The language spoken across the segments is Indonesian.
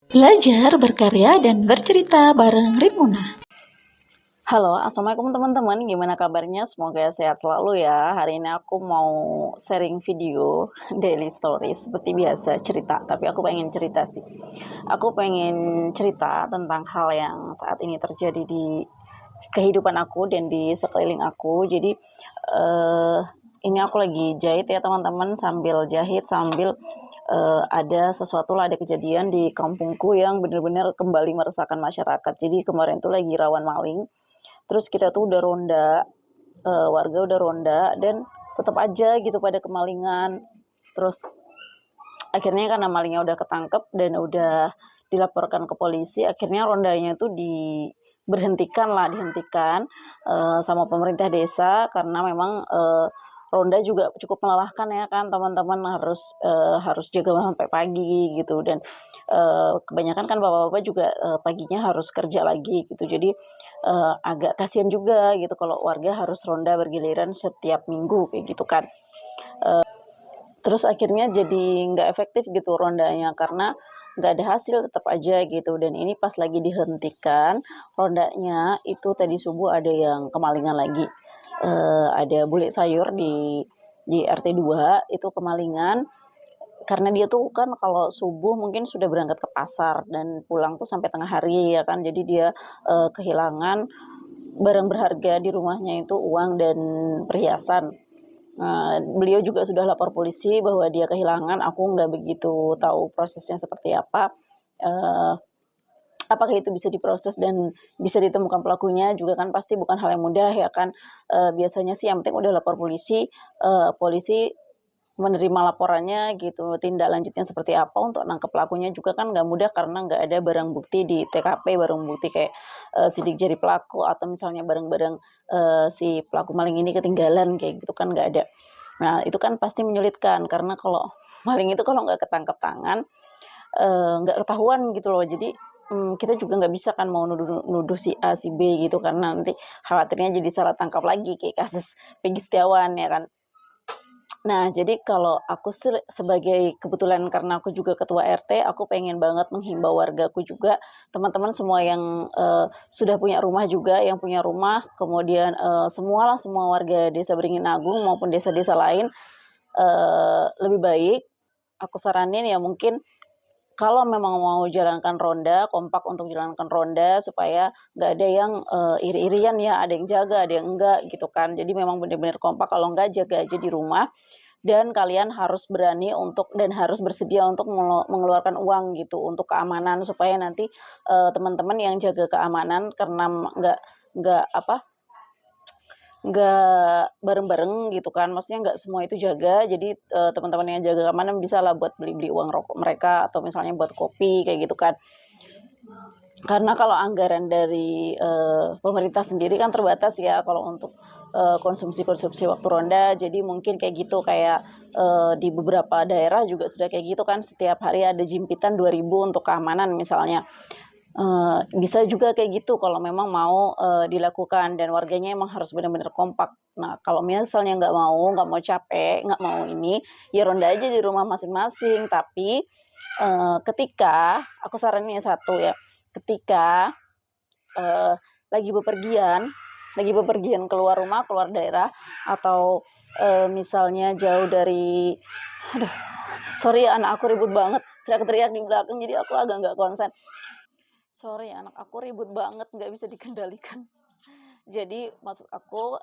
Belajar, berkarya, dan bercerita bareng Rimuna. Halo, assalamualaikum teman-teman. Gimana kabarnya? Semoga sehat selalu ya. Hari ini aku mau sharing video daily stories seperti biasa cerita. Tapi aku pengen cerita sih. Aku pengen cerita tentang hal yang saat ini terjadi di kehidupan aku dan di sekeliling aku. Jadi eh, ini aku lagi jahit ya teman-teman, sambil jahit sambil ada sesuatu lah, ada kejadian di kampungku yang benar-benar kembali meresahkan masyarakat. Jadi kemarin tuh lagi rawan maling. Terus kita tuh udah ronda, warga udah ronda dan tetap aja gitu pada kemalingan. Terus akhirnya karena malingnya udah ketangkep dan udah dilaporkan ke polisi, akhirnya rondanya tuh dihentikan sama pemerintah desa karena memang ronda juga cukup melelahkan ya kan teman-teman, harus jaga sampai pagi gitu. Dan kebanyakan kan bapak-bapak juga paginya harus kerja lagi gitu. Jadi agak kasihan juga gitu kalau warga harus ronda bergiliran setiap minggu kayak gitu kan. Terus akhirnya jadi nggak efektif gitu rondanya karena nggak ada hasil tetap aja gitu. Dan ini pas lagi dihentikan rondanya itu tadi subuh ada yang kemalingan lagi. Ada bule sayur di RT 2 itu kemalingan karena dia tuh kan kalau subuh mungkin sudah berangkat ke pasar dan pulang tuh sampai tengah hari ya kan. Jadi dia kehilangan barang berharga di rumahnya, itu uang dan perhiasan. Beliau juga sudah lapor polisi bahwa dia kehilangan. Aku nggak begitu tahu prosesnya seperti apa. Uh, Apakah itu bisa diproses dan bisa ditemukan pelakunya juga kan pasti bukan hal yang mudah ya kan. Biasanya sih yang penting udah lapor polisi, polisi menerima laporannya gitu, tindak lanjutnya seperti apa untuk nangkep pelakunya juga kan nggak mudah karena nggak ada barang bukti di TKP, barang bukti kayak sidik jari pelaku atau misalnya barang-barang si pelaku maling ini ketinggalan kayak gitu kan nggak ada. Nah itu kan pasti menyulitkan karena kalau maling itu kalau nggak ketangkep tangan nggak ketahuan gitu loh. Jadi kita juga nggak bisa kan mau nuduh si A si B gitu karena nanti khawatirnya jadi salah tangkap lagi kayak kasus Peggy Setiawan ya kan. Nah, jadi kalau aku sebagai kebetulan karena aku juga ketua RT, aku pengen banget menghimbau wargaku juga, teman-teman semua yang sudah punya rumah juga, yang punya rumah, kemudian semualah semua warga Desa Beringin Agung maupun desa-desa lain, lebih baik aku saranin ya mungkin kalau memang mau jalankan ronda, kompak untuk jalankan ronda supaya nggak ada yang iri-irian ya, ada yang jaga, ada yang enggak gitu kan. Jadi memang benar-benar kompak, kalau enggak jaga aja di rumah dan kalian harus berani untuk dan harus bersedia untuk mengeluarkan uang gitu untuk keamanan supaya nanti teman-teman yang jaga keamanan karena nggak apa nggak bareng-bareng gitu kan, maksudnya nggak semua itu jaga. Jadi teman-teman yang jaga keamanan bisa lah buat beli-beli uang rokok mereka atau misalnya buat kopi kayak gitu kan. Karena kalau anggaran dari pemerintah sendiri kan terbatas ya kalau untuk konsumsi-konsumsi waktu ronda. Jadi mungkin kayak gitu, kayak di beberapa daerah juga sudah kayak gitu kan, setiap hari ada jimpitan 2.000 untuk keamanan misalnya. Bisa juga kayak gitu kalau memang mau dilakukan dan warganya emang harus benar-benar kompak. Nah, kalau misalnya nggak mau capek, nggak mau ini, ya ronda aja di rumah masing-masing. Tapi ketika aku saranin satu ya, ketika eh, lagi bepergian keluar rumah, keluar daerah, atau misalnya jauh dari, aduh, sorry anak aku ribut banget, teriak-teriak di belakang, jadi aku agak nggak konsen. Sorry, anak aku ribut banget, nggak bisa dikendalikan. Jadi maksud aku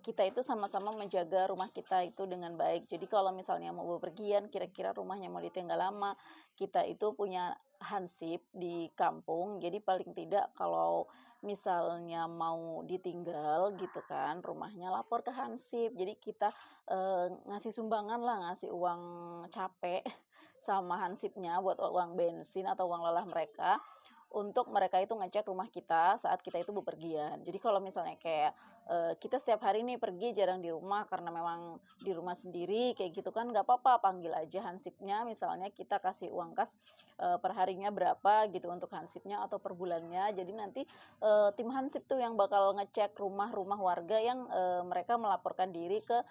kita itu sama-sama menjaga rumah kita itu dengan baik. Jadi kalau misalnya mau bepergian, kira-kira rumahnya mau ditinggal lama, kita itu punya hansip di kampung. Jadi paling tidak kalau misalnya mau ditinggal gitu kan, rumahnya lapor ke hansip. Jadi kita ngasih sumbangan lah, ngasih uang capek sama hansipnya buat uang bensin atau uang lelah mereka untuk mereka itu ngecek rumah kita saat kita itu bepergian. Jadi kalau misalnya kayak kita setiap hari nih pergi jarang di rumah karena memang di rumah sendiri kayak gitu kan, nggak apa-apa, panggil aja hansipnya, misalnya kita kasih uang kas per harinya berapa gitu untuk hansipnya atau per bulannya. Jadi nanti tim hansip tuh yang bakal ngecek rumah-rumah warga yang mereka melaporkan diri ke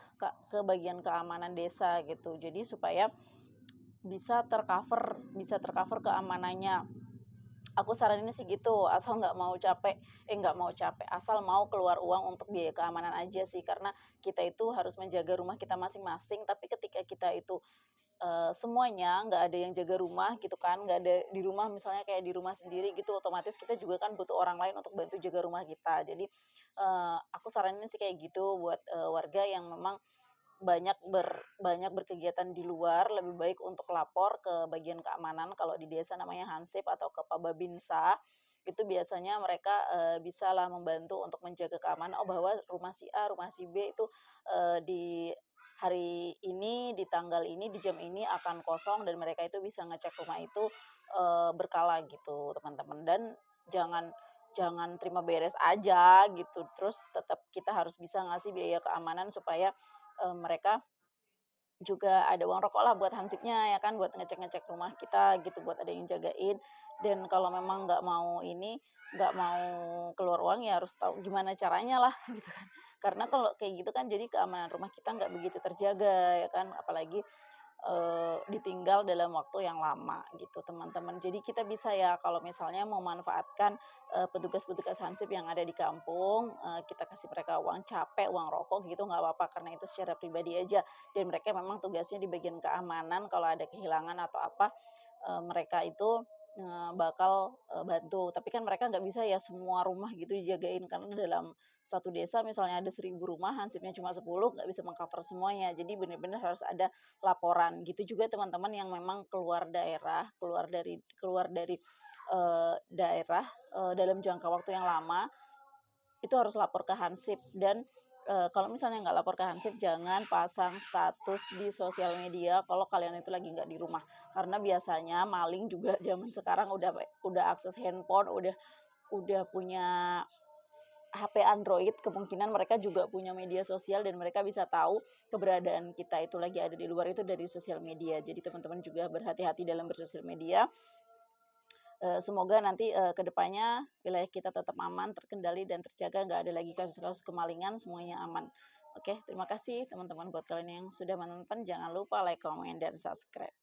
bagian keamanan desa gitu. Jadi supaya bisa tercover keamanannya. Aku saraninnya sih gitu, asal nggak mau capek, asal mau keluar uang untuk biaya keamanan aja sih. Karena kita itu harus menjaga rumah kita masing-masing, tapi ketika kita itu, semuanya nggak ada yang jaga rumah gitu kan, nggak ada di rumah misalnya kayak di rumah sendiri gitu, otomatis kita juga kan butuh orang lain untuk bantu jaga rumah kita. Jadi, aku saranin sih kayak gitu buat, warga yang memang banyak berkegiatan di luar, lebih baik untuk lapor ke bagian keamanan, kalau di desa namanya Hansip atau ke Babinsa, itu biasanya mereka, bisalah membantu untuk menjaga keamanan, oh bahwa rumah si A, rumah si B itu, di hari ini, di tanggal ini, di jam ini akan kosong dan mereka itu bisa ngecek rumah itu, berkala gitu teman-teman. Dan jangan jangan terima beres aja gitu, terus tetap kita harus bisa ngasih biaya keamanan supaya mereka juga ada uang rokok lah buat hansipnya ya kan, buat ngecek-ngecek rumah kita gitu, buat ada yang jagain. Dan kalau memang nggak mau keluar uang ya harus tahu gimana caranya lah gitu kan. Karena kalau kayak gitu kan jadi keamanan rumah kita nggak begitu terjaga ya kan, apalagi ditinggal dalam waktu yang lama gitu teman-teman. Jadi kita bisa ya kalau misalnya memanfaatkan, petugas-petugas hansip yang ada di kampung, kita kasih mereka uang capek, uang rokok gitu nggak apa-apa karena itu secara pribadi aja. Dan mereka memang tugasnya di bagian keamanan kalau ada kehilangan atau apa, mereka itu, bakal, bantu. Tapi kan mereka nggak bisa ya semua rumah gitu dijagain karena dalam satu desa misalnya ada 1.000 rumah, hansipnya cuma 10 nggak bisa meng-cover semuanya. Jadi benar-benar harus ada laporan. Gitu juga teman-teman yang memang keluar dari, daerah, dalam jangka waktu yang lama, itu harus lapor ke Hansip. Dan, kalau misalnya nggak lapor ke Hansip, jangan pasang status di sosial media kalau kalian itu lagi nggak di rumah. Karena biasanya maling juga zaman sekarang udah akses handphone, udah punya HP Android, kemungkinan mereka juga punya media sosial dan mereka bisa tahu keberadaan kita itu lagi ada di luar itu dari sosial media. Jadi teman-teman juga berhati-hati dalam bersosial media. Semoga nanti, ke depannya wilayah kita tetap aman, terkendali dan terjaga, nggak ada lagi kasus-kasus kemalingan, semuanya aman. Oke, terima kasih teman-teman buat kalian yang sudah menonton, jangan lupa like, comment, dan subscribe.